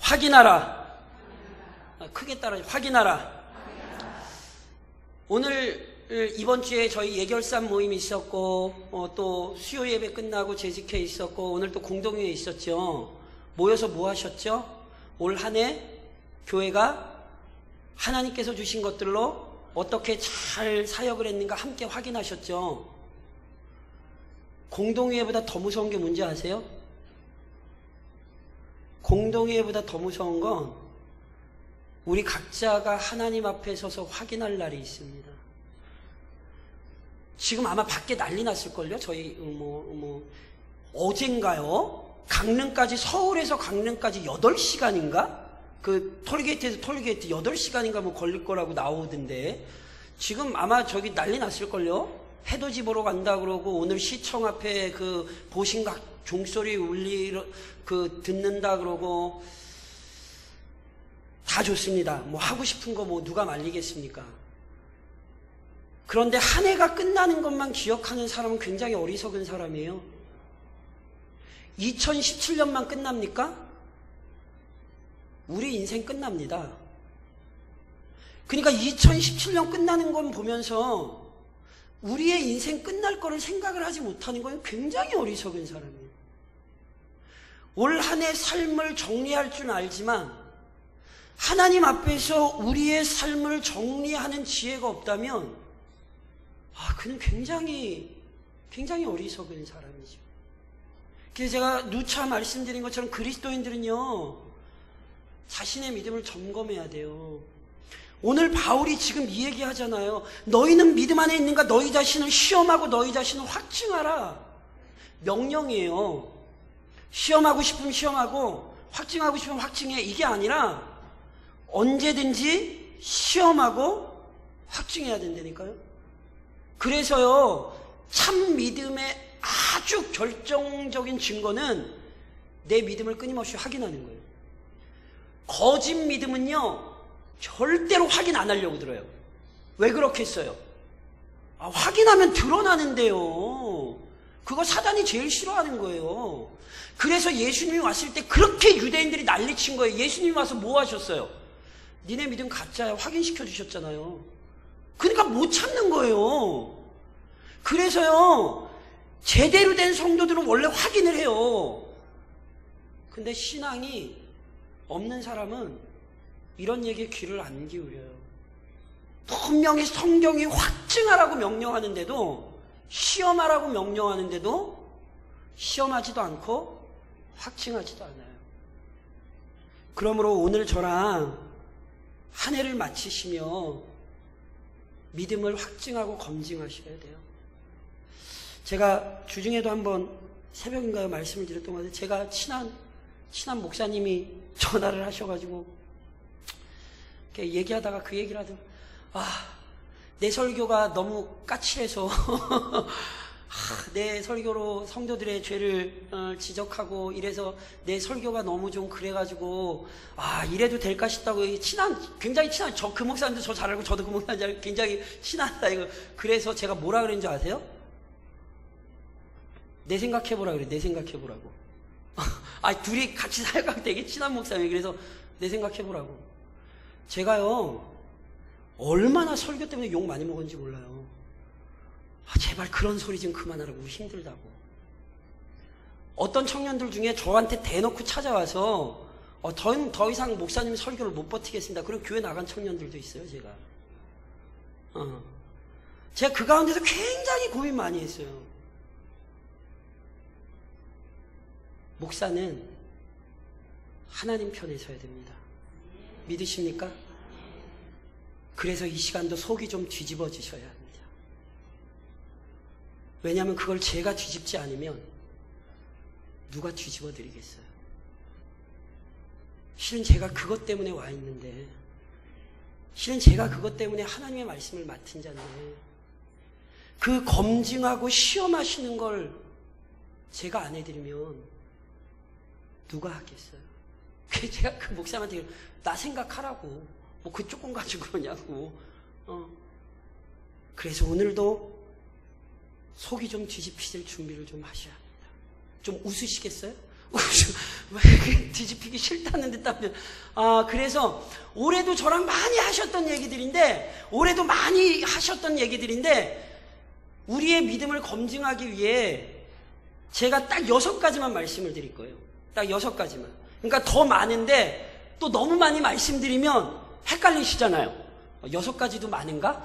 확인하라. 크게 따라 확인하라. 오늘 이번 주에 저희 예결산 모임이 있었고 또 수요 예배 끝나고 재직회 있었고 오늘 또 공동회에 있었죠. 모여서 뭐 하셨죠? 올 한 해 교회가 하나님께서 주신 것들로 어떻게 잘 사역을 했는가 함께 확인하셨죠. 공동회보다 더 무서운 게 뭔지 아세요? 공동회보다 더 무서운 건 우리 각자가 하나님 앞에 서서 확인할 날이 있습니다. 지금 아마 밖에 난리 났을걸요? 저희 어젠가요? 강릉까지, 서울에서 강릉까지 8시간인가? 그 톨게이트에서 톨게이트 8시간인가 뭐 걸릴 거라고 나오던데 지금 아마 저기 난리 났을걸요? 해돋이 보러 간다 그러고 오늘 시청 앞에 그 보신각 종소리 듣는다 그러고 다 좋습니다. 뭐 하고 싶은 거 뭐 누가 말리겠습니까? 그런데 한 해가 끝나는 것만 기억하는 사람은 굉장히 어리석은 사람이에요. 2017년만 끝납니까? 우리 인생 끝납니다. 그러니까 2017년 끝나는 건 보면서 우리의 인생 끝날 거를 생각을 하지 못하는 건 굉장히 어리석은 사람이에요. 올 한 해 삶을 정리할 줄 알지만 하나님 앞에서 우리의 삶을 정리하는 지혜가 없다면 그는 굉장히 어리석은 사람이죠. 그래서 제가 누차 말씀드린 것처럼 그리스도인들은요 자신의 믿음을 점검해야 돼요. 오늘 바울이 지금 이 얘기 하잖아요. 너희는 믿음 안에 있는가? 너희 자신을 시험하고 너희 자신을 확증하라. 명령이에요. 시험하고 싶으면 시험하고 확증하고 싶으면 확증해. 이게 아니라 언제든지 시험하고 확증해야 된다니까요. 그래서요 참 믿음의 아주 결정적인 증거는 내 믿음을 끊임없이 확인하는 거예요. 거짓 믿음은요 절대로 확인 안 하려고 들어요. 왜 그렇겠어요? 확인하면 드러나는데요. 그거 사단이 제일 싫어하는 거예요. 그래서 예수님이 왔을 때 그렇게 유대인들이 난리친 거예요. 예수님이 와서 뭐 하셨어요? 니네 믿음 가짜야 확인시켜 주셨잖아요. 그러니까 못 참는 거예요. 그래서요 제대로 된 성도들은 원래 확인을 해요. 근데 신앙이 없는 사람은 이런 얘기에 귀를 안 기울여요. 분명히 성경이 확증하라고 명령하는데도 시험하라고 명령하는데도 시험하지도 않고 확증하지도 않아요. 그러므로 오늘 저랑 한 해를 마치시며 믿음을 확증하고 검증하셔야 돼요. 제가 주중에도 한번 새벽인가요 말씀을 드렸던 것 같아요. 제가 친한 목사님이 전화를 하셔가지고 이렇게 얘기하다가 그 얘기를 하더라고요. 내 설교가 너무 까칠해서 내 설교로 성도들의 죄를 지적하고 이래서 내 설교가 너무 좀 그래가지고 이래도 될까 싶다고 굉장히 친한 그 목사님도 저 잘 알고 저도 그 목사님 잘 알고 굉장히 친하다 이거. 그래서 제가 뭐라 그랬는지 아세요? 내 생각해보라 그래. 내 생각해보라고. 둘이 같이 살고 되게 친한 목사님이 그래서 내 생각해보라고. 제가요 얼마나 설교 때문에 욕 많이 먹었는지 몰라요. 제발 그런 소리 좀 그만하라고. 힘들다고. 어떤 청년들 중에 저한테 대놓고 찾아와서 더 이상 목사님 설교를 못 버티겠습니다. 그리고 교회 나간 청년들도 있어요. 제가 그 가운데서 굉장히 고민 많이 했어요. 목사는 하나님 편에 서야 됩니다. 믿으십니까? 그래서 이 시간도 속이 좀 뒤집어지셔야 합니다. 왜냐하면 그걸 제가 뒤집지 않으면 누가 뒤집어 드리겠어요? 실은 제가 그것 때문에 와 있는데, 실은 제가 그것 때문에 하나님의 말씀을 맡은 자인데, 그 검증하고 시험하시는 걸 제가 안 해드리면 누가 하겠어요? 그래서 제가 그 목사님한테 나 생각하라고. 뭐 그 조금 가지고 그러냐고. 그래서 오늘도 속이 좀 뒤집히실 준비를 좀 하셔야 합니다. 좀 웃으시겠어요? 왜 뒤집히기 싫다는 듯 답변. 그래서 올해도 저랑 많이 하셨던 얘기들인데 우리의 믿음을 검증하기 위해 제가 딱 6가지만 말씀을 드릴 거예요. 딱 6가지만. 그러니까 더 많은데 또 너무 많이 말씀드리면 헷갈리시잖아요. 6가지도 많은가?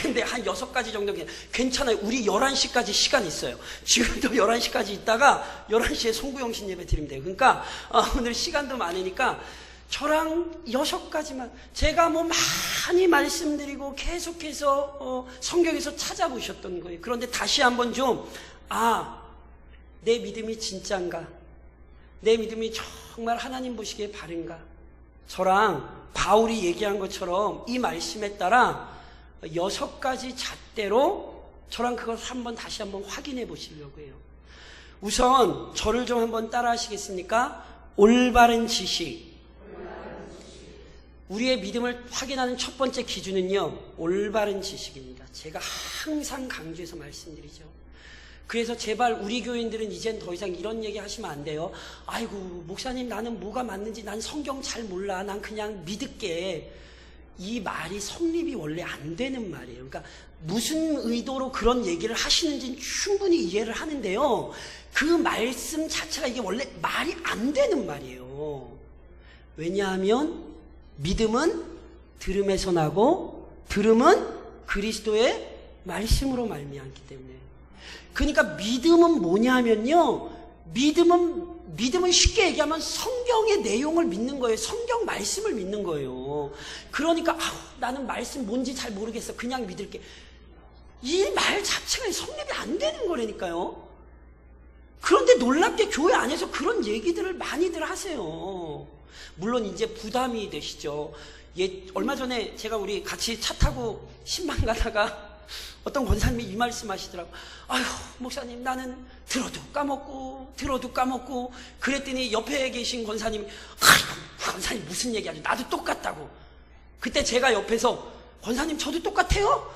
근데 한 6가지 정도 괜찮아요. 우리 11시까지 시간 있어요. 지금도 11시까지 있다가 11시에 송구영신 예배 드리면 돼요. 그러니까 오늘 시간도 많으니까 저랑 6가지만, 제가 뭐 많이 말씀드리고 계속해서 성경에서 찾아보셨던 거예요. 그런데 다시 한번 좀 내 믿음이 진짠가? 내 믿음이 정말 하나님 보시기에 바른가? 저랑 바울이 얘기한 것처럼 이 말씀에 따라 6가지 잣대로 저랑 그것을 다시 한번 확인해 보시려고 해요. 우선 저를 좀 한번 따라 하시겠습니까? 올바른 지식. 우리의 믿음을 확인하는 첫 번째 기준은요, 올바른 지식입니다. 제가 항상 강조해서 말씀드리죠. 그래서 제발 우리 교인들은 이젠 더 이상 이런 얘기 하시면 안 돼요. 아이고 목사님, 나는 뭐가 맞는지 난 성경 잘 몰라, 난 그냥 믿을게. 이 말이 성립이 원래 안 되는 말이에요. 그러니까 무슨 의도로 그런 얘기를 하시는지는 충분히 이해를 하는데요, 그 말씀 자체가 이게 원래 말이 안 되는 말이에요. 왜냐하면 믿음은 들음에서 나고 들음은 그리스도의 말씀으로 말미암기 때문에. 그러니까 믿음은 뭐냐면요, 믿음은 쉽게 얘기하면 성경의 내용을 믿는 거예요. 성경 말씀을 믿는 거예요. 그러니까 나는 말씀 뭔지 잘 모르겠어, 그냥 믿을게. 이 말 자체가 성립이 안 되는 거라니까요. 그런데 놀랍게 교회 안에서 그런 얘기들을 많이들 하세요. 물론 이제 부담이 되시죠. 얼마 전에 제가 우리 같이 차 타고 신방 가다가 어떤 권사님이 이 말씀 하시더라고. 아휴 목사님, 나는 들어도 까먹고 그랬더니 옆에 계신 권사님이 권사님 무슨 얘기하지, 나도 똑같다고. 그때 제가 옆에서 권사님 저도 똑같아요?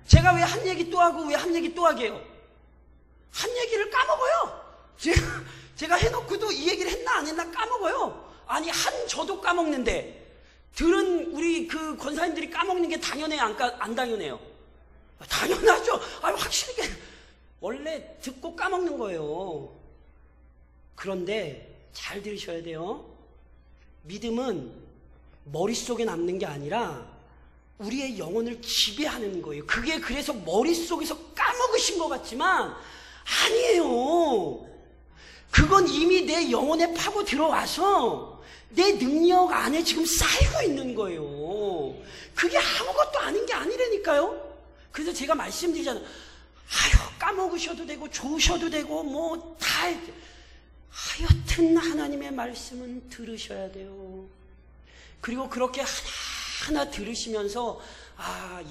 제가 왜 한 얘기 또 하고 왜 한 얘기 또 하게요? 한 얘기를 까먹어요. 제가 해놓고도 이 얘기를 했나 안 했나 까먹어요. 아니 저도 까먹는데 들은 우리 그 권사님들이 까먹는 게 당연해요, 안 당연해요? 당연하죠. 확실하게 원래 듣고 까먹는 거예요. 그런데 잘 들으셔야 돼요. 믿음은 머릿속에 남는 게 아니라 우리의 영혼을 지배하는 거예요. 그게 그래서 머릿속에서 까먹으신 것 같지만 아니에요. 그건 이미 내 영혼에 파고 들어와서 내 능력 안에 지금 쌓이고 있는 거예요. 그게 아무것도 아닌 게 아니라니까요. 그래서 제가 말씀드리잖아요. 까먹으셔도 되고 좋으셔도 되고 뭐 다 하여튼 하나님의 말씀은 들으셔야 돼요. 그리고 그렇게 하나하나 들으시면서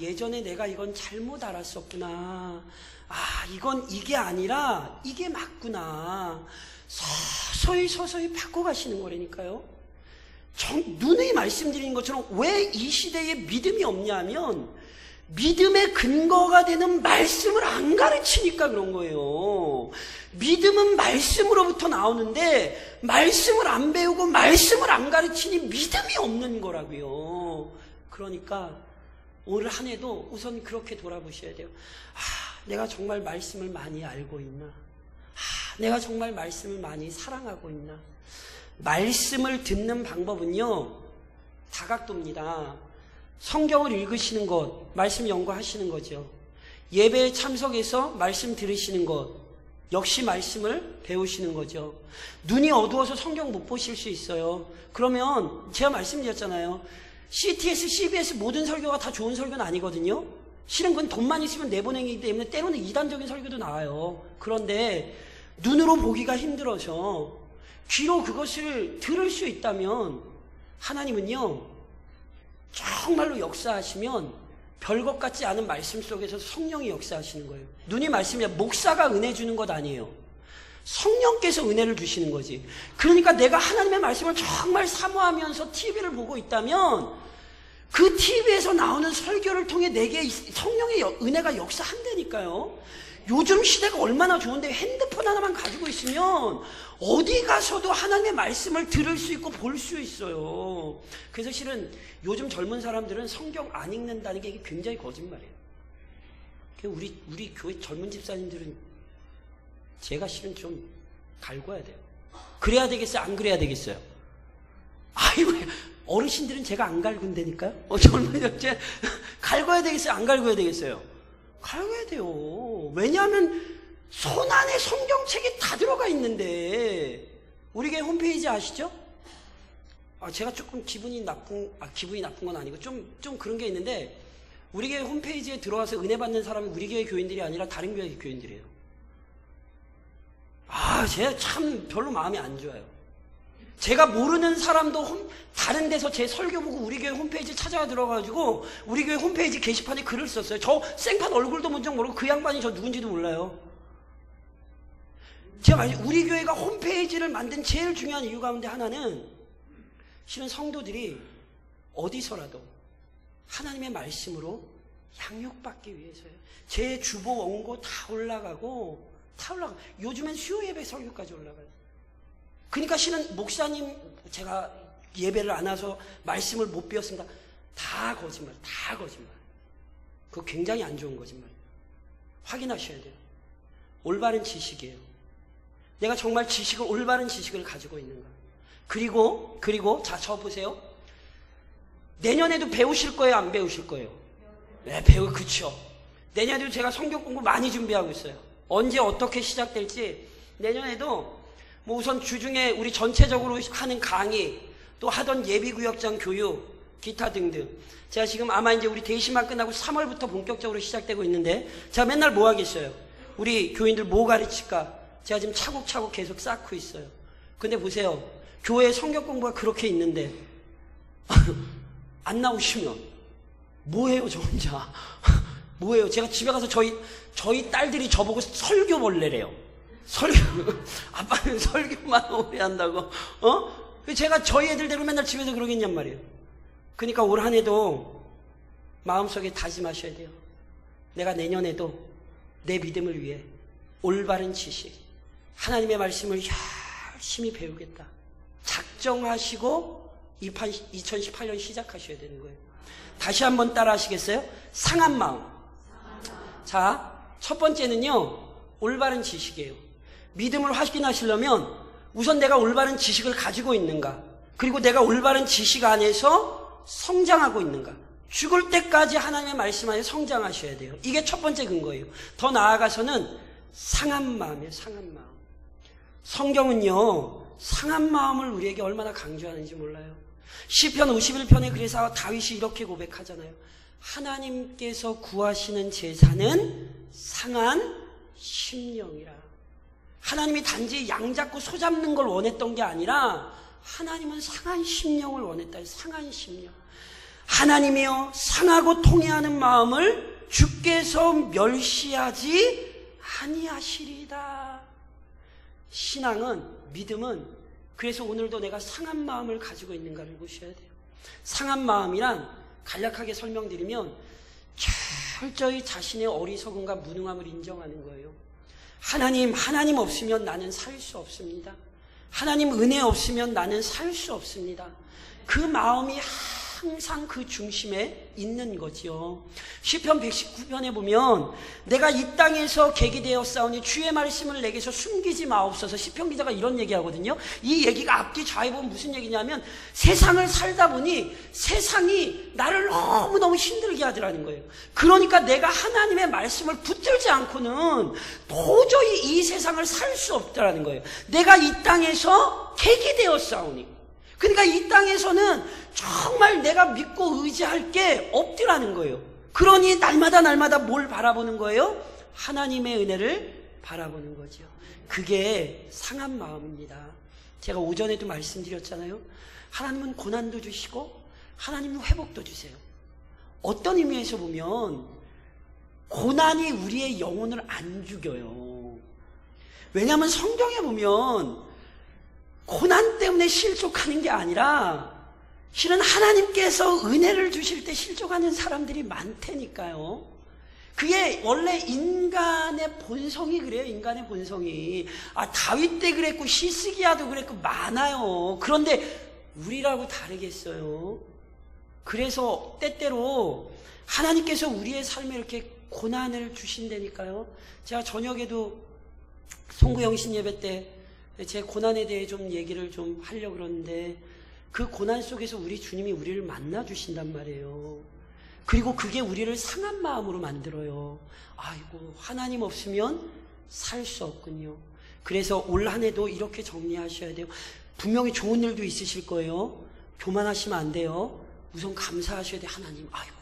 예전에 내가 이건 잘못 알았었구나, 이게 아니라 이게 맞구나, 서서히 바꿔가시는 거라니까요. 누누이 말씀드린 것처럼 왜 이 시대에 믿음이 없냐면 믿음의 근거가 되는 말씀을 안 가르치니까 그런 거예요. 믿음은 말씀으로부터 나오는데 말씀을 안 배우고 말씀을 안 가르치니 믿음이 없는 거라고요. 그러니까 오늘 한 해도 우선 그렇게 돌아보셔야 돼요. 내가 정말 말씀을 많이 알고 있나? 내가 정말 말씀을 많이 사랑하고 있나? 말씀을 듣는 방법은요, 다각도입니다. 성경을 읽으시는 것, 말씀 연구하시는 거죠. 예배에 참석해서 말씀 들으시는 것, 역시 말씀을 배우시는 거죠. 눈이 어두워서 성경 못 보실 수 있어요. 그러면 제가 말씀드렸잖아요. CTS, CBS 모든 설교가 다 좋은 설교는 아니거든요. 실은 그건 돈만 있으면 내보내기 때문에 때로는 이단적인 설교도 나와요. 그런데 눈으로 보기가 힘들어서 귀로 그것을 들을 수 있다면 하나님은요, 정말로 역사하시면 별것 같지 않은 말씀 속에서 성령이 역사하시는 거예요. 눈이 말씀이야. 목사가 은혜 주는 것 아니에요. 성령께서 은혜를 주시는 거지. 그러니까 내가 하나님의 말씀을 정말 사모하면서 TV를 보고 있다면 그 TV에서 나오는 설교를 통해 내게 성령의 은혜가 역사한다니까요. 요즘 시대가 얼마나 좋은데 핸드폰 하나만 가지고 있으면 어디 가서도 하나님의 말씀을 들을 수 있고 볼 수 있어요. 그래서 실은 요즘 젊은 사람들은 성경 안 읽는다는 게 이게 굉장히 거짓말이에요. 우리 교회 젊은 집사님들은 제가 실은 좀 갈궈야 돼요. 그래야 되겠어요? 안 그래야 되겠어요? 아이고, 어르신들은 제가 안 갈군다니까요? 젊은이들 갈궈야 되겠어요? 안 갈궈야 되겠어요? 갈궈야 돼요. 왜냐하면 손 안에 성경책이 다 들어가 있는데. 우리 교회 홈페이지 아시죠? 제가 조금 기분이 나쁜 건 아니고 좀 그런 게 있는데, 우리 교회 홈페이지에 들어와서 은혜 받는 사람이 우리 교회 교인들이 아니라 다른 교회 교인들이에요. 제가 참 별로 마음이 안 좋아요. 제가 모르는 사람도 다른 데서 제 설교 보고 우리 교회 홈페이지 찾아가 들어가지고 우리 교회 홈페이지 게시판에 글을 썼어요. 저 생판 얼굴도 먼저 모르고 그 양반이 저 누군지도 몰라요. 제가 우리 교회가 홈페이지를 만든 제일 중요한 이유 가운데 하나는 실은 성도들이 어디서라도 하나님의 말씀으로 양육받기 위해서요. 제 주보 원고 다 올라가고 요즘엔 수요 예배 설교까지 올라가요. 그러니까 실은 목사님 제가 예배를 안 와서 말씀을 못 배웠습니다. 다 거짓말. 그거 굉장히 안 좋은 거짓말. 확인하셔야 돼요. 올바른 지식이에요. 내가 정말 올바른 지식을 가지고 있는가. 그리고 자, 저 보세요. 내년에도 배우실 거예요, 안 배우실 거예요? 네, 그쵸. 내년에도 제가 성경 공부 많이 준비하고 있어요. 언제 어떻게 시작될지. 내년에도 우선 주중에 우리 전체적으로 하는 강의, 또 하던 예비구역장 교육, 기타 등등. 제가 지금 아마 이제 우리 대시만 끝나고 3월부터 본격적으로 시작되고 있는데, 제가 맨날 뭐 하겠어요? 우리 교인들 뭐 가르칠까? 제가 지금 차곡차곡 계속 쌓고 있어요. 근데 보세요. 교회에 성경 공부가 그렇게 있는데 안 나오시면 뭐해요, 저 혼자? 뭐해요? 제가 집에 가서 저희 딸들이 저보고 설교벌레래요. 아빠는 설교만 오래 한다고. 제가 저희 애들대로 맨날 집에서 그러겠냔 말이에요. 그러니까 올 한 해도 마음속에 다짐하셔야 돼요. 내가 내년에도 내 믿음을 위해 올바른 지식, 하나님의 말씀을 열심히 배우겠다. 작정하시고 2018년 시작하셔야 되는 거예요. 다시 한번 따라 하시겠어요? 상한 마음. 자, 첫 번째는요, 올바른 지식이에요. 믿음을 확인하시려면 우선 내가 올바른 지식을 가지고 있는가, 그리고 내가 올바른 지식 안에서 성장하고 있는가. 죽을 때까지 하나님의 말씀 안에 성장하셔야 돼요. 이게 첫 번째 근거예요. 더 나아가서는 상한 마음이에요. 상한 마음. 성경은요, 상한 마음을 우리에게 얼마나 강조하는지 몰라요. 시편 51편에 그래서 다윗이 이렇게 고백하잖아요. 하나님께서 구하시는 제사는 상한 심령이라. 하나님이 단지 양 잡고 소 잡는 걸 원했던 게 아니라 하나님은 상한 심령을 원했다. 상한 심령. 하나님이여 상하고 통해하는 마음을 주께서 멸시하지 아니하시리다. 신앙은, 믿음은, 그래서 오늘도 내가 상한 마음을 가지고 있는가를 보셔야 돼요. 상한 마음이란 간략하게 설명드리면 철저히 자신의 어리석음과 무능함을 인정하는 거예요. 하나님 없으면 나는 살 수 없습니다. 하나님 은혜 없으면 나는 살 수 없습니다. 그 마음이 항상 그 중심에 있는 거지요. 시편 119편에 보면 내가 이 땅에서 객이 되었사오니 주의 말씀을 내게서 숨기지 마옵소서. 시편 기자가 이런 얘기하거든요. 이 얘기가 앞뒤 좌에 보면 무슨 얘기냐면 세상을 살다 보니 세상이 나를 너무너무 힘들게 하더라는 거예요. 그러니까 내가 하나님의 말씀을 붙들지 않고는 도저히 이 세상을 살 수 없다라는 거예요. 내가 이 땅에서 객이 되었사오니, 그러니까 이 땅에서는 정말 내가 믿고 의지할 게 없더라는 거예요. 그러니 날마다 뭘 바라보는 거예요? 하나님의 은혜를 바라보는 거죠. 그게 상한 마음입니다. 제가 오전에도 말씀드렸잖아요. 하나님은 고난도 주시고 하나님은 회복도 주세요. 어떤 의미에서 보면 고난이 우리의 영혼을 안 죽여요. 왜냐하면 성경에 보면 고난 때문에 실족하는 게 아니라 실은 하나님께서 은혜를 주실 때 실족하는 사람들이 많다니까요. 그게 원래 인간의 본성이 그래요. 인간의 본성이. 다윗 때 그랬고 히스기야도 그랬고 많아요. 그런데 우리라고 다르겠어요. 그래서 때때로 하나님께서 우리의 삶에 이렇게 고난을 주신다니까요. 제가 저녁에도 송구영신 예배 때 제 고난에 대해 좀 얘기를 좀 하려고 그러는데, 그 고난 속에서 우리 주님이 우리를 만나 주신단 말이에요. 그리고 그게 우리를 상한 마음으로 만들어요. 아이고, 하나님 없으면 살 수 없군요. 그래서 올 한 해도 이렇게 정리하셔야 돼요. 분명히 좋은 일도 있으실 거예요. 교만하시면 안 돼요. 우선 감사하셔야 돼요. 하나님, 아이고,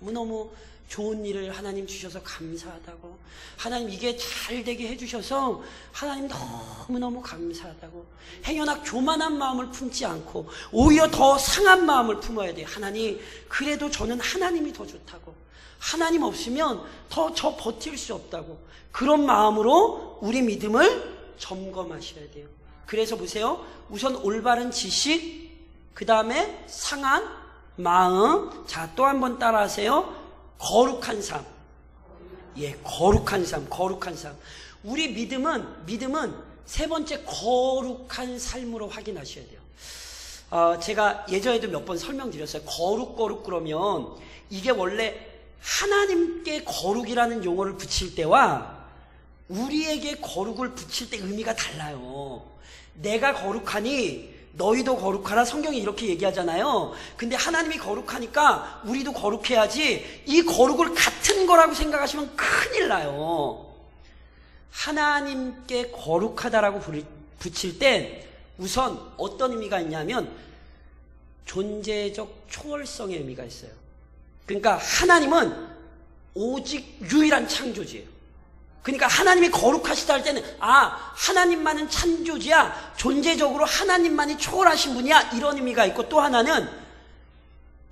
너무너무 좋은 일을 하나님 주셔서 감사하다고. 하나님 이게 잘 되게 해주셔서 하나님 너무너무 감사하다고. 행여나 교만한 마음을 품지 않고 오히려 더 상한 마음을 품어야 돼요. 하나님, 그래도 저는 하나님이 더 좋다고. 하나님 없으면 더 저 버틸 수 없다고. 그런 마음으로 우리 믿음을 점검하셔야 돼요. 그래서 보세요. 우선 올바른 지식, 그 다음에 상한 마음. 자, 또 한번 따라하세요. 거룩한 삶. 예, 거룩한 삶, 거룩한 삶. 우리 믿음은 세 번째 거룩한 삶으로 확인하셔야 돼요. 제가 예전에도 몇 번 설명드렸어요. 거룩 그러면 이게 원래 하나님께 거룩이라는 용어를 붙일 때와 우리에게 거룩을 붙일 때 의미가 달라요. 내가 거룩하니 너희도 거룩하라, 성경이 이렇게 얘기하잖아요. 근데 하나님이 거룩하니까 우리도 거룩해야지, 이 거룩을 같은 거라고 생각하시면 큰일 나요. 하나님께 거룩하다라고 붙일 땐 우선 어떤 의미가 있냐면 존재적 초월성의 의미가 있어요. 그러니까 하나님은 오직 유일한 창조주예요. 그러니까 하나님이 거룩하시다 할 때는 하나님만은 창조주야, 존재적으로 하나님만이 초월하신 분이야, 이런 의미가 있고, 또 하나는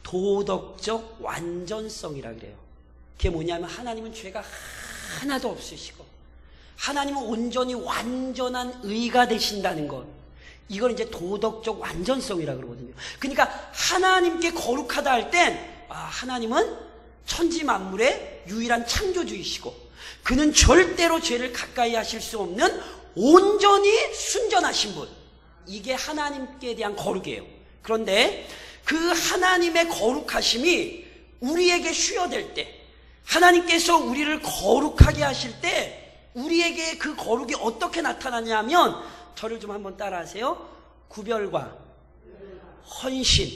도덕적 완전성이라 그래요. 그게 뭐냐면 하나님은 죄가 하나도 없으시고 하나님은 온전히 완전한 의가 되신다는 것, 이걸 이제 도덕적 완전성이라 그러거든요. 그러니까 하나님께 거룩하다 할 땐 하나님은 천지 만물의 유일한 창조주이시고 그는 절대로 죄를 가까이 하실 수 없는 온전히 순전하신 분, 이게 하나님께 대한 거룩이에요. 그런데 그 하나님의 거룩하심이 우리에게 수여될 때, 하나님께서 우리를 거룩하게 하실 때 우리에게 그 거룩이 어떻게 나타나냐면, 저를 좀 한번 따라하세요. 구별과 헌신,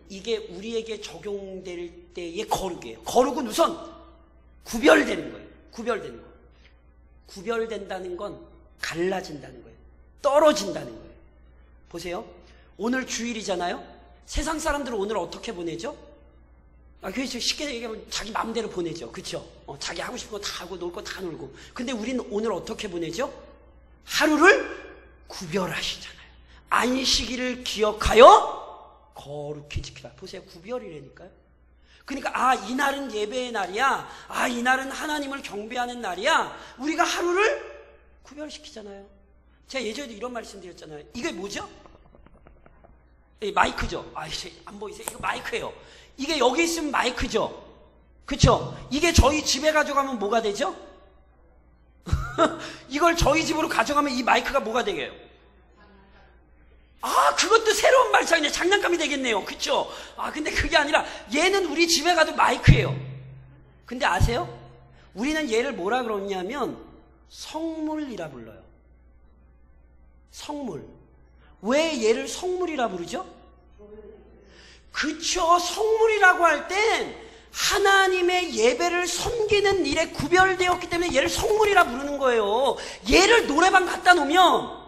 이게 우리에게 적용될 때의 거룩이에요. 거룩은 우선 구별되는 거예요. 구별되는 거. 구별된다는 건 갈라진다는 거예요. 떨어진다는 거예요. 보세요. 오늘 주일이잖아요. 세상 사람들은 오늘 어떻게 보내죠? 그래서 쉽게 얘기하면 자기 마음대로 보내죠. 그렇죠? 자기 하고 싶은 거 다 하고 놀 거 다 놀고. 근데 우리는 오늘 어떻게 보내죠? 하루를 구별하시잖아요. 안식일을 기억하여 거룩히 지키라. 보세요. 구별이라니까요. 그러니까 이날은 예배의 날이야, 이날은 하나님을 경배하는 날이야, 우리가 하루를 구별시키잖아요. 제가 예전에도 이런 말씀 드렸잖아요. 이게 뭐죠? 마이크죠? 이제 안 보이세요? 이거 마이크예요. 이게 여기 있으면 마이크죠? 그쵸? 이게 저희 집에 가져가면 뭐가 되죠? 이걸 저희 집으로 가져가면 이 마이크가 뭐가 되게요? 그것도 새로운 말상이네. 장난감이 되겠네요. 그쵸? 근데 그게 아니라 얘는 우리 집에 가도 마이크예요. 근데 아세요? 우리는 얘를 뭐라 그러냐면 성물이라 불러요. 성물. 왜 얘를 성물이라 부르죠? 그쵸? 성물이라고 할 땐 하나님의 예배를 섬기는 일에 구별되었기 때문에 얘를 성물이라 부르는 거예요. 얘를 노래방 갖다 놓으면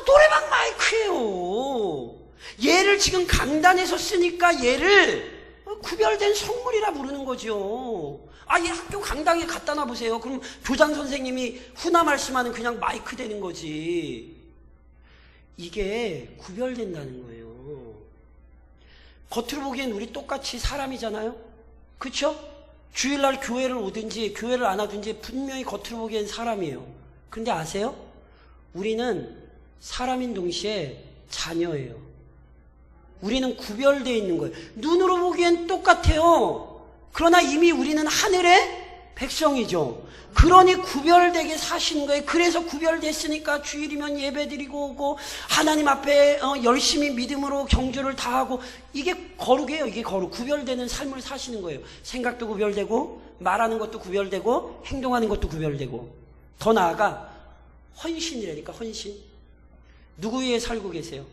노래방 마이크예요. 얘를 지금 강단에서 쓰니까 얘를 구별된 성물이라 부르는 거죠. 얘 학교 강당에 갖다 놔보세요. 그럼 교장 선생님이 훈화 말씀하는 그냥 마이크 되는 거지. 이게 구별된다는 거예요. 겉으로 보기엔 우리 똑같이 사람이잖아요. 그쵸? 주일날 교회를 오든지 교회를 안 하든지 분명히 겉으로 보기엔 사람이에요. 근데 아세요? 우리는 사람인 동시에 자녀예요. 우리는 구별되어 있는 거예요. 눈으로 보기엔 똑같아요. 그러나 이미 우리는 하늘의 백성이죠. 그러니 구별되게 사신 거예요. 그래서 구별됐으니까 주일이면 예배드리고 오고 하나님 앞에 열심히 믿음으로 경주를 다하고, 이게 거룩이에요. 이게 거룩. 구별되는 삶을 사시는 거예요. 생각도 구별되고 말하는 것도 구별되고 행동하는 것도 구별되고, 더 나아가 헌신이라니까. 헌신. 누구 위해 살고 계세요?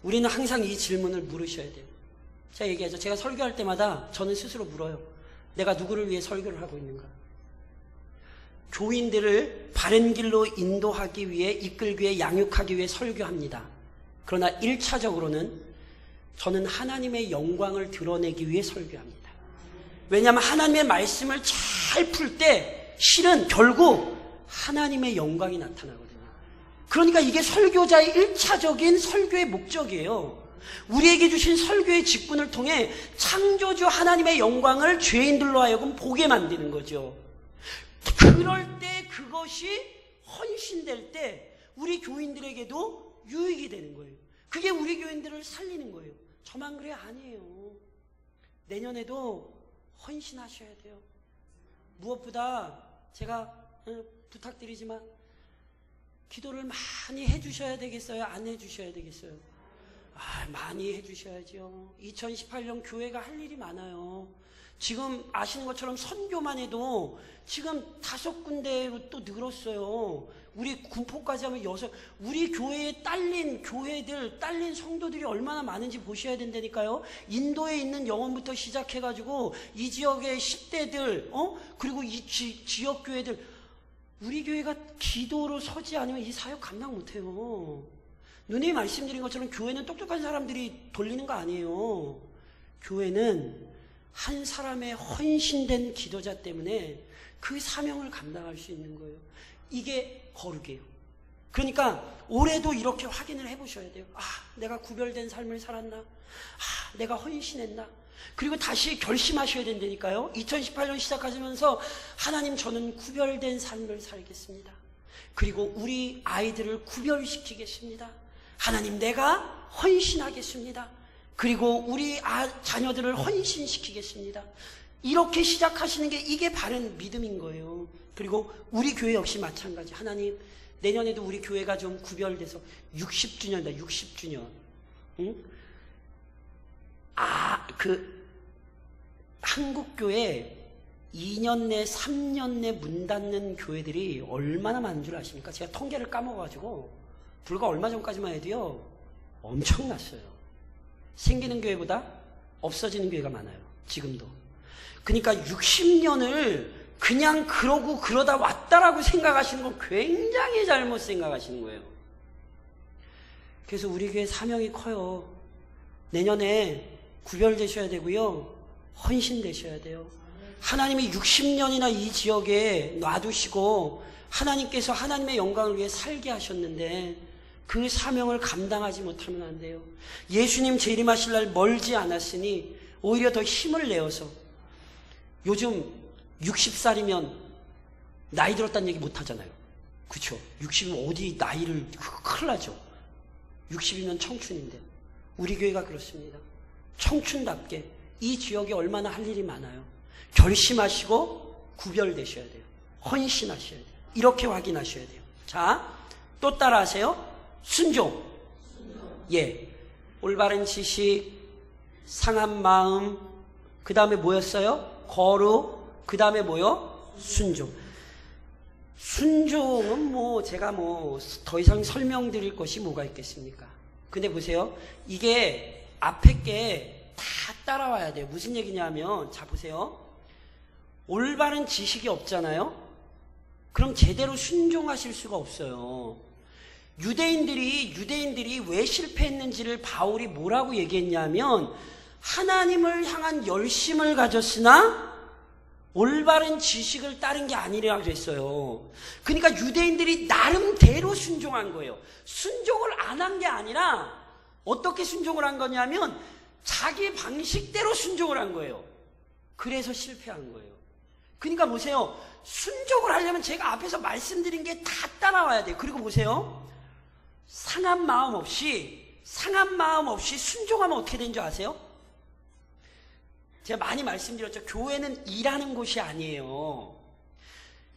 우리는 항상 이 질문을 물으셔야 돼요. 제가 얘기하죠. 제가 설교할 때마다 저는 스스로 물어요. 내가 누구를 위해 설교를 하고 있는가? 교인들을 바른 길로 인도하기 위해, 이끌기 위해, 양육하기 위해 설교합니다. 그러나 1차적으로는 저는 하나님의 영광을 드러내기 위해 설교합니다. 왜냐하면 하나님의 말씀을 잘 풀 때 실은 결국 하나님의 영광이 나타나거든요. 그러니까 이게 설교자의 1차적인 설교의 목적이에요. 우리에게 주신 설교의 직분을 통해 창조주 하나님의 영광을 죄인들로 하여금 보게 만드는 거죠. 그럴 때, 그것이 헌신될 때 우리 교인들에게도 유익이 되는 거예요. 그게 우리 교인들을 살리는 거예요. 저만 그래? 아니에요. 내년에도 헌신하셔야 돼요. 무엇보다 제가 부탁드리지만 기도를 많이 해주셔야 되겠어요? 안 해주셔야 되겠어요? 많이 해주셔야죠. 2018년 교회가 할 일이 많아요. 지금 아시는 것처럼 선교만 해도 지금 5군데로 또 늘었어요. 우리 군포까지 하면 6. 우리 교회에 딸린 교회들, 딸린 성도들이 얼마나 많은지 보셔야 된다니까요. 인도에 있는 영혼부터 시작해가지고 이 지역의 10대들, 그리고 이 지역 교회들, 우리 교회가 기도로 서지 않으면 이 사역 감당 못해요. 누님이 말씀드린 것처럼 교회는 똑똑한 사람들이 돌리는 거 아니에요. 교회는 한 사람의 헌신된 기도자 때문에 그 사명을 감당할 수 있는 거예요. 이게 거룩이에요. 그러니까 올해도 이렇게 확인을 해보셔야 돼요. 내가 구별된 삶을 살았나? 내가 헌신했나? 그리고 다시 결심하셔야 된다니까요. 2018년 시작하시면서 하나님, 저는 구별된 삶을 살겠습니다. 그리고 우리 아이들을 구별시키겠습니다. 하나님, 내가 헌신하겠습니다. 그리고 우리 자녀들을 헌신시키겠습니다. 이렇게 시작하시는 게 이게 바른 믿음인 거예요. 그리고 우리 교회 역시 마찬가지. 하나님, 내년에도 우리 교회가 좀 구별돼서 60주년이다. 60주년. 응? 한국교회 2년 내, 3년 내 문 닫는 교회들이 얼마나 많은 줄 아십니까? 제가 통계를 까먹어가지고 불과 얼마 전까지만 해도요, 엄청났어요. 생기는 교회보다 없어지는 교회가 많아요. 지금도. 그러니까 60년을 그냥 그러고 그러다 왔다라고 생각하시는 건 굉장히 잘못 생각하시는 거예요. 그래서 우리 교회 사명이 커요. 내년에 구별되셔야 되고요, 헌신되셔야 돼요. 하나님이 60년이나 이 지역에 놔두시고 하나님께서 하나님의 영광을 위해 살게 하셨는데 그 사명을 감당하지 못하면 안 돼요. 예수님 재림하실 날 멀지 않았으니 오히려 더 힘을 내어서, 요즘 60살이면 나이 들었다는 얘기 못 하잖아요. 그렇죠? 60이면 어디 나이를, 큰일 나죠. 60이면 청춘인데. 우리 교회가 그렇습니다. 청춘답게 이 지역에 얼마나 할 일이 많아요. 결심하시고 구별되셔야 돼요. 헌신하셔야 돼요. 이렇게 확인하셔야 돼요. 자, 또 따라하세요. 순종. 예. 올바른 지식, 상한 마음, 그 다음에 뭐였어요? 거룩, 그 다음에 뭐요? 순종. 순종은 제가 더 이상 설명드릴 것이 뭐가 있겠습니까? 근데 보세요. 이게 앞에 게 다 따라와야 돼요. 무슨 얘기냐면, 자, 보세요. 올바른 지식이 없잖아요? 그럼 제대로 순종하실 수가 없어요. 유대인들이 왜 실패했는지를 바울이 뭐라고 얘기했냐면, 하나님을 향한 열심을 가졌으나 올바른 지식을 따른 게 아니라 그랬어요. 그러니까 유대인들이 나름대로 순종한 거예요. 순종을 안 한 게 아니라 어떻게 순종을 한 거냐면 자기 방식대로 순종을 한 거예요. 그래서 실패한 거예요. 그러니까 보세요. 순종을 하려면 제가 앞에서 말씀드린 게 다 따라와야 돼요. 그리고 보세요. 상한 마음 없이 순종하면 어떻게 되는 줄 아세요? 제가 많이 말씀드렸죠. 교회는 일하는 곳이 아니에요.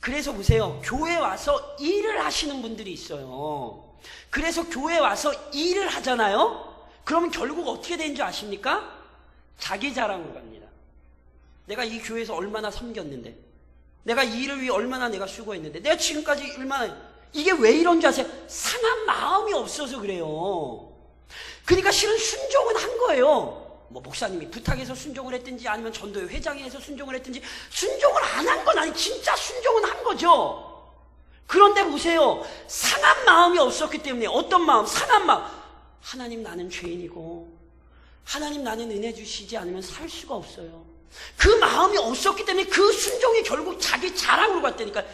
그래서 보세요. 교회 와서 일을 하시는 분들이 있어요. 그래서 교회 와서 일을 하잖아요. 그러면 결국 어떻게 되는 줄 아십니까? 자기 자랑을 갑니다. 내가 이 교회에서 얼마나 섬겼는데, 내가 이 일을 위해 얼마나 내가 수고했는데, 내가 지금까지 얼마나, 이게 왜 이런 줄 아세요? 상한 마음이 없어서 그래요. 그러니까 실은 순종은 한 거예요. 뭐 목사님이 부탁해서 순종을 했든지 아니면 전도회 회장이 해서 순종을 했든지, 순종을 안 한 건 아니, 진짜 순종은 한 거죠. 그런데 보세요. 상한 마음이 없었기 때문에. 어떤 마음? 상한 마음. 하나님, 나는 죄인이고 하나님, 나는 은혜 주시지 않으면 살 수가 없어요. 그 마음이 없었기 때문에 그 순종이 결국 자기 자랑으로 갔다니까.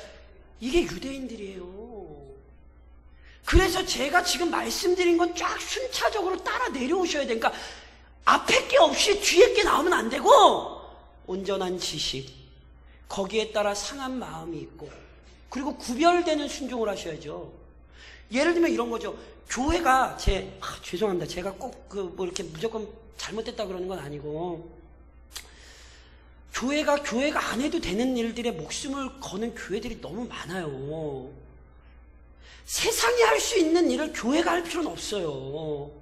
이게 유대인들이에요. 그래서 제가 지금 말씀드린 건 쫙 순차적으로 따라 내려오셔야 되니까 앞에 게 없이 뒤에 게 나오면 안 되고, 온전한 지식, 거기에 따라 상한 마음이 있고, 그리고 구별되는 순종을 하셔야죠. 예를 들면 이런 거죠. 교회가 죄송합니다. 제가 꼭 뭐 이렇게 무조건 잘못됐다 그러는 건 아니고, 교회가 안 해도 되는 일들에 목숨을 거는 교회들이 너무 많아요. 세상이 할 수 있는 일을 교회가 할 필요는 없어요.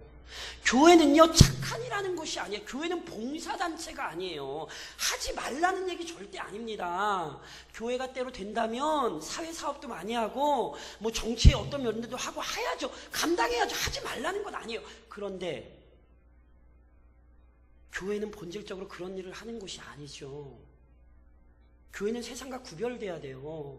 교회는요, 착한 일하는 곳이 아니에요. 교회는 봉사단체가 아니에요. 하지 말라는 얘기 절대 아닙니다. 교회가 때로 된다면 사회사업도 많이 하고 뭐 정치의 어떤 면들도 하고 해야죠. 감당해야죠. 하지 말라는 건 아니에요. 그런데 교회는 본질적으로 그런 일을 하는 곳이 아니죠. 교회는 세상과 구별돼야 돼요.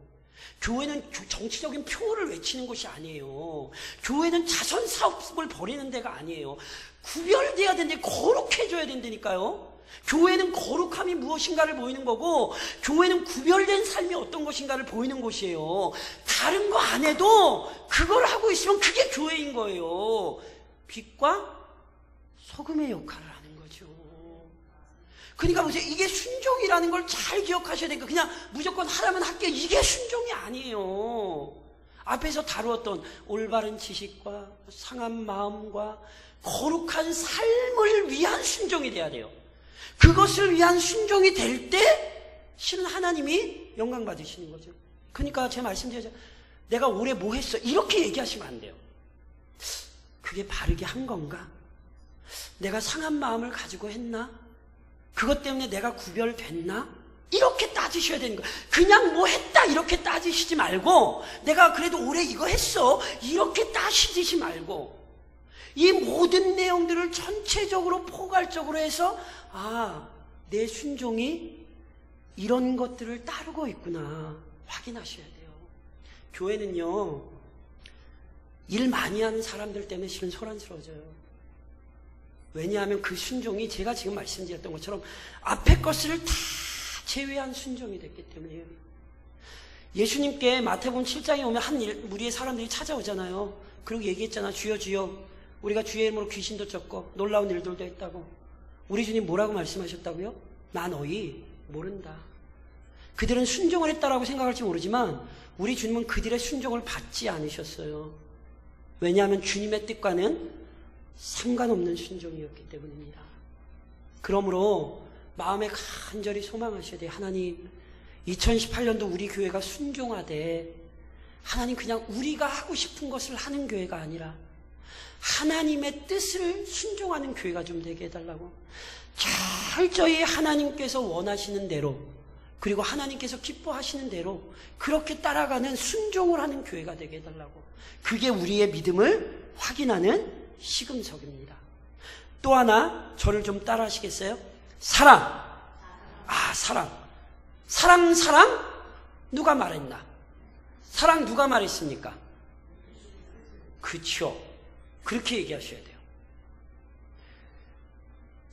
교회는 정치적인 표를 외치는 곳이 아니에요. 교회는 자선사업을 벌이는 데가 아니에요. 구별돼야 되는데 거룩해져야 된다니까요. 교회는 거룩함이 무엇인가를 보이는 거고, 교회는 구별된 삶이 어떤 것인가를 보이는 곳이에요. 다른 거 안 해도 그걸 하고 있으면 그게 교회인 거예요. 빛과 소금의 역할을 하는 거죠. 그러니까 보세요. 이게 순종이라는 걸 잘 기억하셔야 되니까 그냥 무조건 하라면 할게요. 이게 순종이 아니에요. 앞에서 다루었던 올바른 지식과 상한 마음과 거룩한 삶을 위한 순종이 돼야 돼요. 그것을 위한 순종이 될 때 실은 하나님이 영광 받으시는 거죠. 그러니까 제 말씀드리죠. 내가 올해 뭐 했어? 이렇게 얘기하시면 안 돼요. 그게 바르게 한 건가? 내가 상한 마음을 가지고 했나? 그것 때문에 내가 구별됐나? 이렇게 따지셔야 되는 거예요. 그냥 뭐 했다 이렇게 따지시지 말고, 내가 그래도 올해 이거 했어 이렇게 따지시지 말고, 이 모든 내용들을 전체적으로 포괄적으로 해서 내 순종이 이런 것들을 따르고 있구나 확인하셔야 돼요. 교회는요, 일 많이 하는 사람들 때문에 실은 소란스러워져요. 왜냐하면 그 순종이 제가 지금 말씀드렸던 것처럼 앞에 것을 다 제외한 순종이 됐기 때문이에요. 예수님께 마태복음 7장에 오면 한 무리의 사람들이 찾아오잖아요. 그리고 얘기했잖아. 주여 주여, 우리가 주의 이름으로 귀신도 쫓고 놀라운 일들도 했다고. 우리 주님 뭐라고 말씀하셨다고요? 나 너희 모른다. 그들은 순종을 했다라고 생각할지 모르지만 우리 주님은 그들의 순종을 받지 않으셨어요. 왜냐하면 주님의 뜻과는 상관없는 순종이었기 때문입니다. 그러므로 마음에 간절히 소망하셔야 돼요. 하나님, 2018년도 우리 교회가 순종하되, 하나님 그냥 우리가 하고 싶은 것을 하는 교회가 아니라 하나님의 뜻을 순종하는 교회가 좀 되게 해달라고, 철저히 하나님께서 원하시는 대로, 그리고 하나님께서 기뻐하시는 대로 그렇게 따라가는 순종을 하는 교회가 되게 해달라고. 그게 우리의 믿음을 확인하는 시금석입니다. 또 하나, 저를 좀 따라 하시겠어요? 사랑. 사랑 누가 말했나? 사랑 누가 말했습니까? 그렇죠. 그렇게 얘기하셔야 돼요.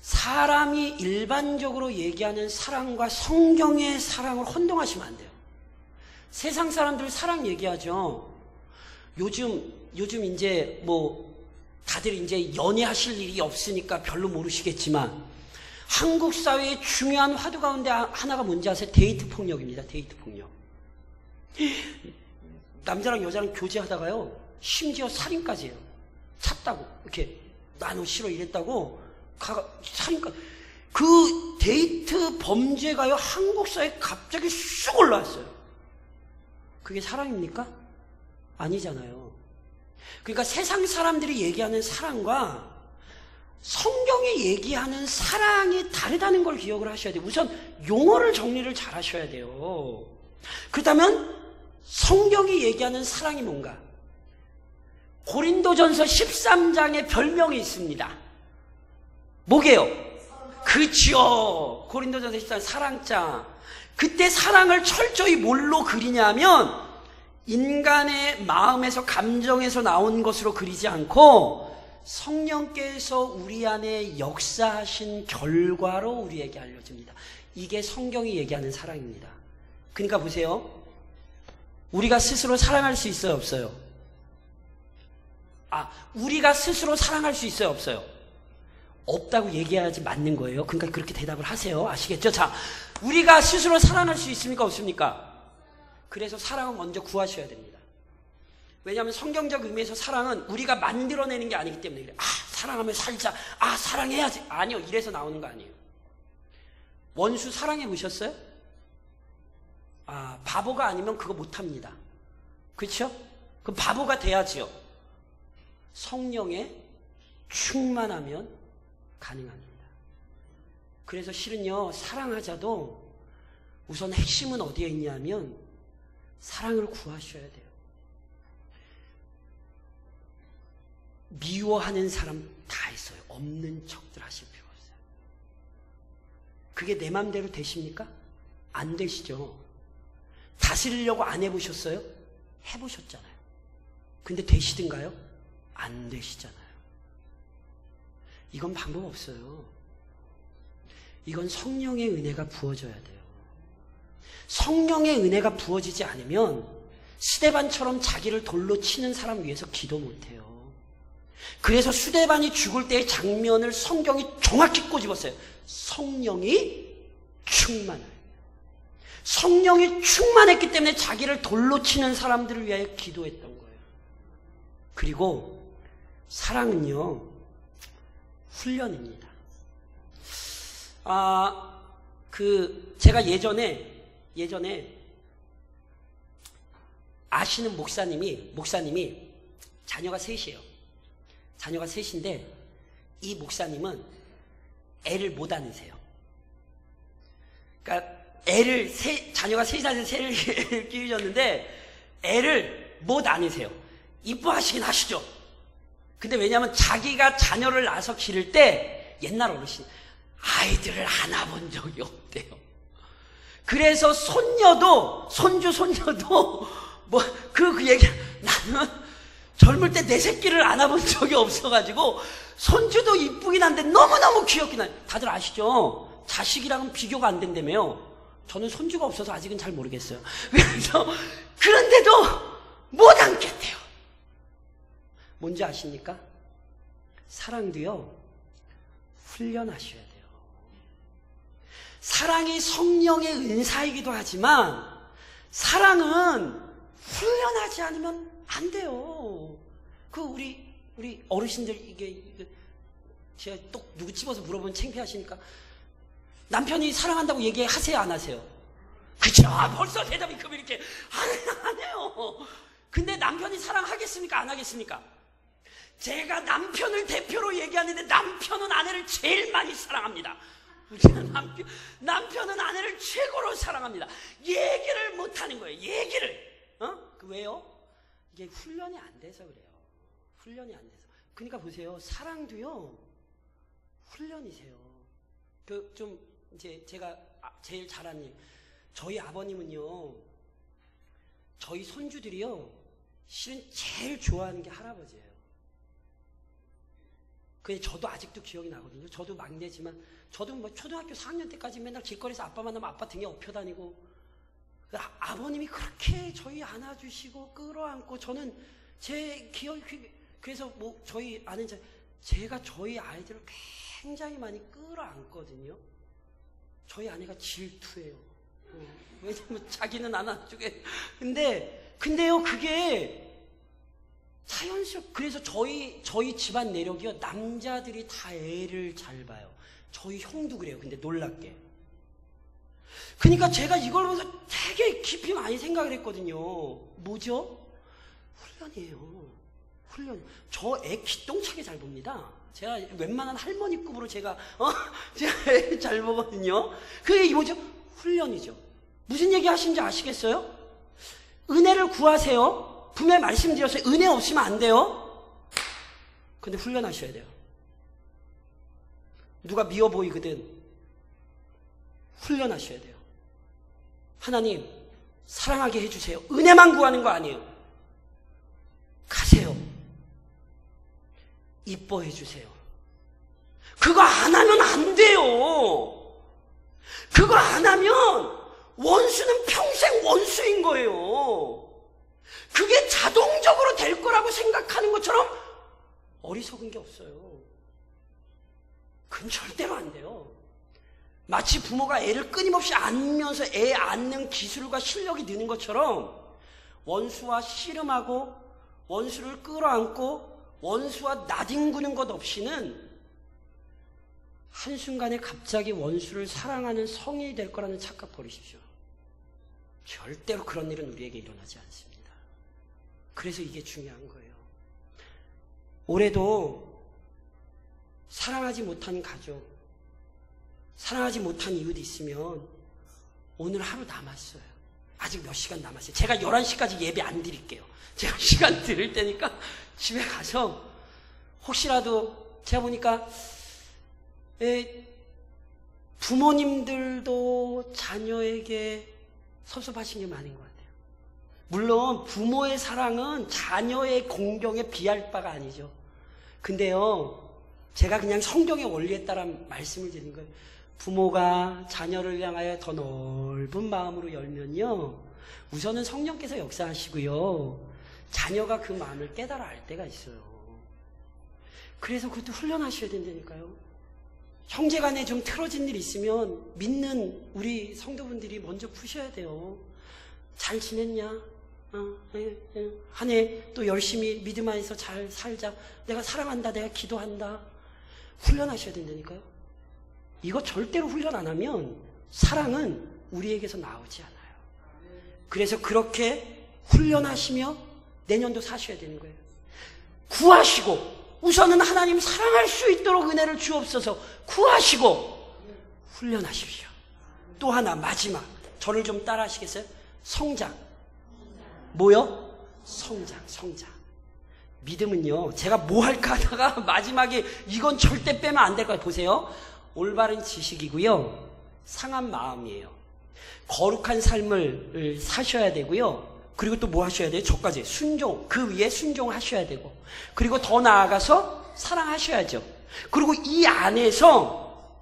사람이 일반적으로 얘기하는 사랑과 성경의 사랑을 혼동하시면 안 돼요. 세상 사람들 사랑 얘기하죠. 요즘 이제 다들 이제 연애하실 일이 없으니까 별로 모르시겠지만, 한국 사회의 중요한 화두 가운데 하나가 뭔지 아세요? 데이트 폭력입니다. 데이트 폭력. 남자랑 여자랑 교제하다가요, 심지어 살인까지 해요. 찼다고, 이렇게 나 너 싫어 이랬다고 살인까지. 그 데이트 범죄가요, 한국 사회에 갑자기 쑥 올라왔어요. 그게 사랑입니까? 아니잖아요. 그러니까 세상 사람들이 얘기하는 사랑과 성경이 얘기하는 사랑이 다르다는 걸 기억을 하셔야 돼요. 우선 용어를 정리를 잘 하셔야 돼요. 그렇다면 성경이 얘기하는 사랑이 뭔가? 고린도전서 13장에 별명이 있습니다. 뭐게요? 그치요. 고린도전서 13장 사랑장. 그때 사랑을 철저히 뭘로 그리냐면 인간의 마음에서 감정에서 나온 것으로 그리지 않고 성령께서 우리 안에 역사하신 결과로 우리에게 알려집니다. 이게 성경이 얘기하는 사랑입니다. 그러니까 보세요. 우리가 스스로 사랑할 수 있어요, 없어요? 우리가 스스로 사랑할 수 있어요, 없어요? 없다고 얘기해야지 맞는 거예요. 그러니까 그렇게 대답을 하세요. 아시겠죠? 자, 우리가 스스로 사랑할 수 있습니까, 없습니까? 그래서 사랑은 먼저 구하셔야 됩니다. 왜냐하면 성경적 의미에서 사랑은 우리가 만들어내는 게 아니기 때문에 그래요. 사랑하면 살자. 사랑해야지. 아니요. 이래서 나오는 거 아니에요. 원수 사랑해 보셨어요? 바보가 아니면 그거 못합니다. 그렇죠? 그럼 바보가 돼야지요. 성령에 충만하면 가능합니다. 그래서 실은요, 사랑하자도 우선 핵심은 어디에 있냐면 사랑을 구하셔야 돼요. 미워하는 사람 다 있어요. 없는 척들 하실 필요가 없어요. 그게 내 맘대로 되십니까? 안 되시죠. 다스리려고 안 해보셨어요? 해보셨잖아요. 근데 되시든가요? 안 되시잖아요. 이건 방법 없어요. 이건 성령의 은혜가 부어져야 돼요. 성령의 은혜가 부어지지 않으면 스데반처럼 자기를 돌로 치는 사람 위해서 기도 못해요. 그래서 스데반이 죽을 때의 장면을 성경이 정확히 꼬집었어요. 성령이 충만해요. 성령이 충만했기 때문에 자기를 돌로 치는 사람들을 위하여 기도했던 거예요. 그리고 사랑은요, 훈련입니다. 제가 예전에 아시는 목사님이 자녀가 셋이에요. 자녀가 셋인데 이 목사님은 애를 못 안으세요. 그러니까 자녀가 셋이나 셋을 키우셨는데 애를 못 안으세요. 이뻐하시긴 하시죠. 근데 왜냐하면 자기가 자녀를 낳아서 기를 때 옛날 어르신 아이들을 안아본 적이 없대요. 그래서 손녀도 그 얘기, 나는 젊을 때 내 새끼를 안아본 적이 없어가지고 손주도 이쁘긴 한데 너무너무 귀엽긴 해. 다들 아시죠? 자식이랑은 비교가 안 된다며요. 저는 손주가 없어서 아직은 잘 모르겠어요. 그래서 그런데도 못 안겠대요. 뭔지 아십니까? 사랑도요, 훈련하셔야 돼요. 사랑이 성령의 은사이기도 하지만 사랑은 훈련하지 않으면 안 돼요. 우리 어르신들 이게 제가 또 누구 집어서 물어보면 창피하시니까 남편이 사랑한다고 얘기하세요, 안 하세요? 그쵸? 벌써 대답이 그럼 이렇게 안 해요. 근데 남편이 사랑하겠습니까, 안 하겠습니까? 제가 남편을 대표로 얘기하는데 남편은 아내를 제일 많이 사랑합니다. 남편은 아내를 최고로 사랑합니다. 얘기를 못하는 거예요. 얘기를. 왜요? 이게 훈련이 안 돼서 그래요. 훈련이 안 돼서. 그러니까 보세요. 사랑도요, 훈련이세요. 이제 제가 제일 잘한 일. 저희 아버님은요, 저희 손주들이요, 실은 제일 좋아하는 게 할아버지예요. 그게 저도 아직도 기억이 나거든요. 저도 막내지만, 저도 초등학교 4학년 때까지 맨날 길거리에서 아빠 만나면 아빠 등에 업혀 다니고, 아버님이 그렇게 저희 안아주시고 끌어안고, 저는 제 기억이, 그래서 저희 아는 제가 저희 아이들을 굉장히 많이 끌어안거든요. 저희 아내가 질투해요. 왜냐면 자기는 안 안아주게. 근데요, 그게 그래서 저희 집안 내력이요, 남자들이 다 애를 잘 봐요. 저희 형도 그래요. 근데 놀랍게. 그러니까 제가 이걸 보면서 되게 깊이 많이 생각을 했거든요. 뭐죠? 훈련이에요. 훈련. 저 애 기똥차게 잘 봅니다. 제가 웬만한 할머니급으로 제가 애 잘 보거든요. 그게 뭐죠? 훈련이죠. 무슨 얘기 하시는지 아시겠어요? 은혜를 구하세요. 분명히 말씀드렸어요. 은혜 없으면 안 돼요. 근데 훈련하셔야 돼요. 누가 미워 보이거든 훈련하셔야 돼요. 하나님 사랑하게 해주세요. 은혜만 구하는 거 아니에요. 가세요. 이뻐해 주세요. 그거 안 하면 안 돼요. 그거 안 하면 원수는 평생 원수인 거예요. 그게 자동적으로 될 거라고 생각하는 것처럼 어리석은 게 없어요. 그건 절대로 안 돼요. 마치 부모가 애를 끊임없이 안면서 애 안는 기술과 실력이 느는 것처럼 원수와 씨름하고 원수를 끌어안고 원수와 나뒹구는 것 없이는 한순간에 갑자기 원수를 사랑하는 성인이 될 거라는 착각 버리십시오. 절대로 그런 일은 우리에게 일어나지 않습니다. 그래서 이게 중요한 거예요. 올해도 사랑하지 못한 가족, 사랑하지 못한 이웃이 있으면 오늘 하루 남았어요. 아직 몇 시간 남았어요. 제가 11시까지 예배 안 드릴게요. 제가 시간 드릴 테니까 집에 가서 혹시라도 제가 보니까 부모님들도 자녀에게 섭섭하신 게 많은 것 같아요. 물론 부모의 사랑은 자녀의 공경에 비할 바가 아니죠. 근데요, 제가 그냥 성경의 원리에 따라 말씀을 드린 거예요. 부모가 자녀를 향하여 더 넓은 마음으로 열면요, 우선은 성령께서 역사하시고요, 자녀가 그 마음을 깨달아 알 때가 있어요. 그래서 그것도 훈련하셔야 된다니까요. 형제간에 좀 틀어진 일 있으면 믿는 우리 성도분들이 먼저 푸셔야 돼요. 잘 지냈냐? 한 해 또 열심히 믿음 안에서 잘 살자. 내가 사랑한다. 내가 기도한다. 훈련하셔야 된다니까요. 이거 절대로 훈련 안 하면 사랑은 우리에게서 나오지 않아요. 그래서 그렇게 훈련하시며 내년도 사셔야 되는 거예요. 구하시고, 우선은 하나님 사랑할 수 있도록 은혜를 주옵소서. 구하시고 훈련하십시오. 또 하나 마지막, 저를 좀 따라 하시겠어요? 성장. 뭐요? 성장. 믿음은요, 제가 뭐 할까 하다가 마지막에 이건 절대 빼면 안 될 거예요. 보세요. 올바른 지식이고요, 상한 마음이에요. 거룩한 삶을 사셔야 되고요, 그리고 또 뭐 하셔야 돼요? 저까지 순종, 그 위에 순종하셔야 되고, 그리고 더 나아가서 사랑하셔야죠. 그리고 이 안에서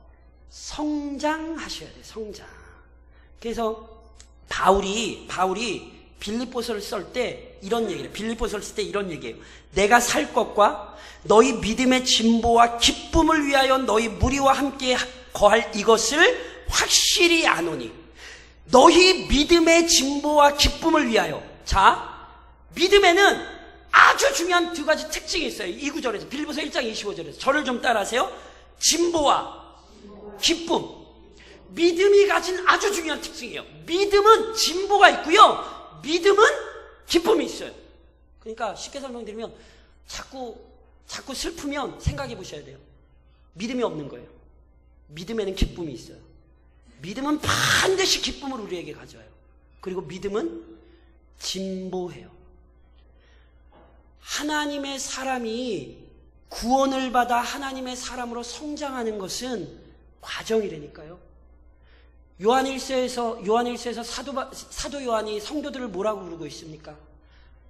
성장하셔야 돼요. 성장. 그래서 바울이 빌립보서를 쓸 때 이런 얘기를, 빌립보서를 쓸 때 이런 얘기예요. 내가 살 것과 너희 믿음의 진보와 기쁨을 위하여 너희 무리와 함께 거할 이것을 확실히 아노니. 너희 믿음의 진보와 기쁨을 위하여. 자, 믿음에는 아주 중요한 두 가지 특징이 있어요. 이 구절에서, 빌립보서 1장 25절에서. 저를 좀 따라하세요. 진보와 기쁨. 믿음이 가진 아주 중요한 특징이에요. 믿음은 진보가 있고요, 믿음은 기쁨이 있어요. 그러니까 쉽게 설명드리면 자꾸 슬프면 생각해 보셔야 돼요. 믿음이 없는 거예요. 믿음에는 기쁨이 있어요. 믿음은 반드시 기쁨을 우리에게 가져와요. 그리고 믿음은 진보해요. 하나님의 사람이 구원을 받아 하나님의 사람으로 성장하는 것은 과정이라니까요. 요한일서에서 사도 요한이 성도들을 뭐라고 부르고 있습니까?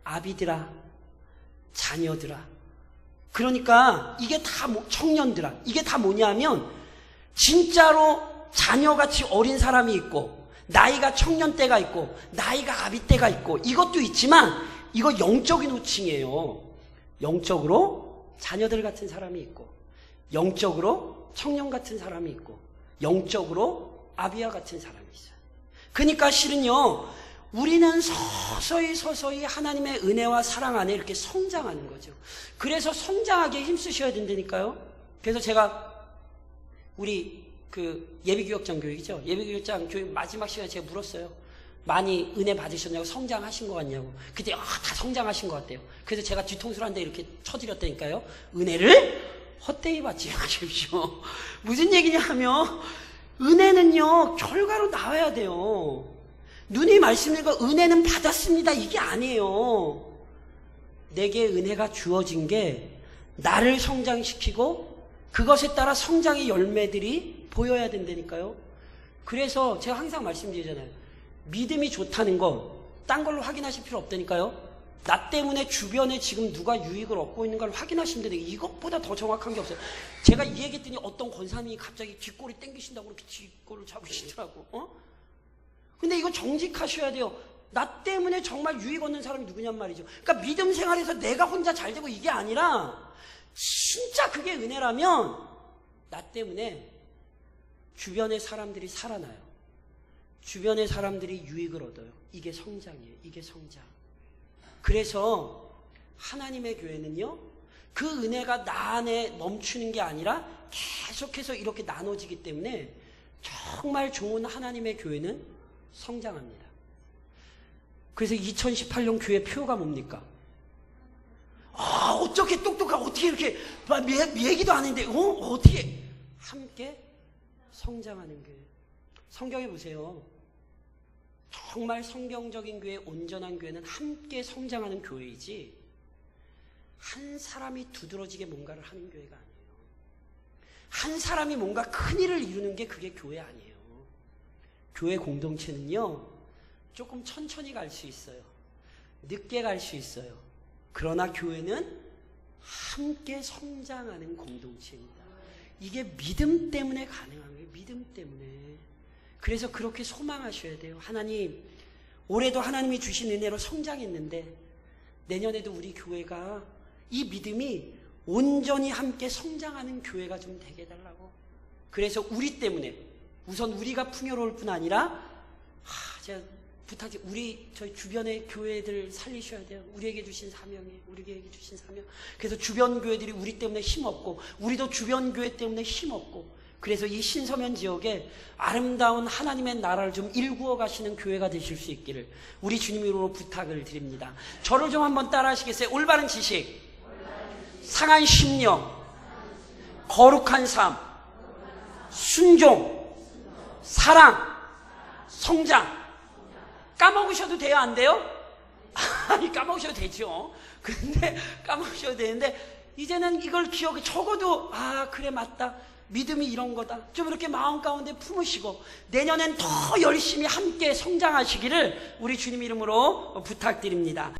아비들아, 자녀들아. 그러니까 이게 다 청년들아. 이게 다 뭐냐면, 진짜로 자녀같이 어린 사람이 있고, 나이가 청년 때가 있고, 나이가 아비 때가 있고, 이것도 있지만 이거 영적인 호칭이에요. 영적으로 자녀들 같은 사람이 있고, 영적으로 청년 같은 사람이 있고, 영적으로 아비와 같은 사람이 있어요. 그러니까 실은요, 우리는 서서히 하나님의 은혜와 사랑 안에 이렇게 성장하는 거죠. 그래서 성장하기에 힘쓰셔야 된다니까요. 그래서 제가 우리 그 예비교육장 교육이죠. 예비교육장 교육 마지막 시간에 제가 물었어요. 많이 은혜 받으셨냐고, 성장하신 것 같냐고. 그때 다 성장하신 것 같대요. 그래서 제가 뒤통수를 한 대 이렇게 쳐드렸다니까요. 은혜를 헛되이 받지 마십시오. 무슨 얘기냐 하면 은혜는요 결과로 나와야 돼요. 눈이 말씀드린 거 은혜는 받았습니다 이게 아니에요. 내게 은혜가 주어진 게 나를 성장시키고 그것에 따라 성장의 열매들이 보여야 된다니까요. 그래서 제가 항상 말씀드리잖아요. 믿음이 좋다는 거 딴 걸로 확인하실 필요 없다니까요. 나 때문에 주변에 지금 누가 유익을 얻고 있는 걸 확인하시면 되는데 이것보다 더 정확한 게 없어요. 제가 이 얘기했더니 어떤 권사님이 갑자기 뒷골이 땡기신다고 이렇게 뒷골을 잡으시더라고. 근데 이거 정직하셔야 돼요. 나 때문에 정말 유익 얻는 사람이 누구냔 말이죠. 그러니까 믿음 생활에서 내가 혼자 잘 되고 이게 아니라 진짜 그게 은혜라면 나 때문에 주변의 사람들이 살아나요. 주변의 사람들이 유익을 얻어요. 이게 성장이에요. 이게 성장. 그래서 하나님의 교회는요, 그 은혜가 나 안에 멈추는 게 아니라 계속해서 이렇게 나눠지기 때문에 정말 좋은 하나님의 교회는 성장합니다. 그래서 2018년 교회 표가 뭡니까? 어떻게 똑똑하고 어떻게 이렇게 얘기도 안 했는데 어떻게 함께 성장하는 교회. 성경에 보세요. 정말 성경적인 교회, 온전한 교회는 함께 성장하는 교회이지 한 사람이 두드러지게 뭔가를 하는 교회가 아니에요. 한 사람이 뭔가 큰 일을 이루는 게 그게 교회 아니에요. 교회 공동체는요 조금 천천히 갈 수 있어요. 늦게 갈 수 있어요. 그러나 교회는 함께 성장하는 공동체입니다. 이게 믿음 때문에 가능한 거예요. 믿음 때문에. 그래서 그렇게 소망하셔야 돼요. 하나님, 올해도 하나님이 주신 은혜로 성장했는데 내년에도 우리 교회가 이 믿음이 온전히 함께 성장하는 교회가 좀 되게 해달라고. 그래서 우리 때문에 우선 우리가 풍요로울 뿐 아니라 제가 부탁드려요. 저희 주변의 교회들 살리셔야 돼요. 우리에게 주신 사명이에요. 우리에게 주신 사명. 그래서 주변 교회들이 우리 때문에 힘없고 우리도 주변 교회 때문에 힘없고 그래서 이 신서면 지역에 아름다운 하나님의 나라를 좀 일구어 가시는 교회가 되실 수 있기를 우리 주님으로 부탁을 드립니다. 저를 좀 한번 따라 하시겠어요? 올바른 지식, 상한 심령, 거룩한 삶, 순종, 사랑, 성장. 까먹으셔도 돼요? 안 돼요? 아니, 까먹으셔도 되죠. 근데 까먹으셔도 되는데 이제는 이걸 적어도 그래 맞다. 믿음이 이런 거다. 좀 이렇게 마음 가운데 품으시고 내년엔 더 열심히 함께 성장하시기를 우리 주님 이름으로 부탁드립니다.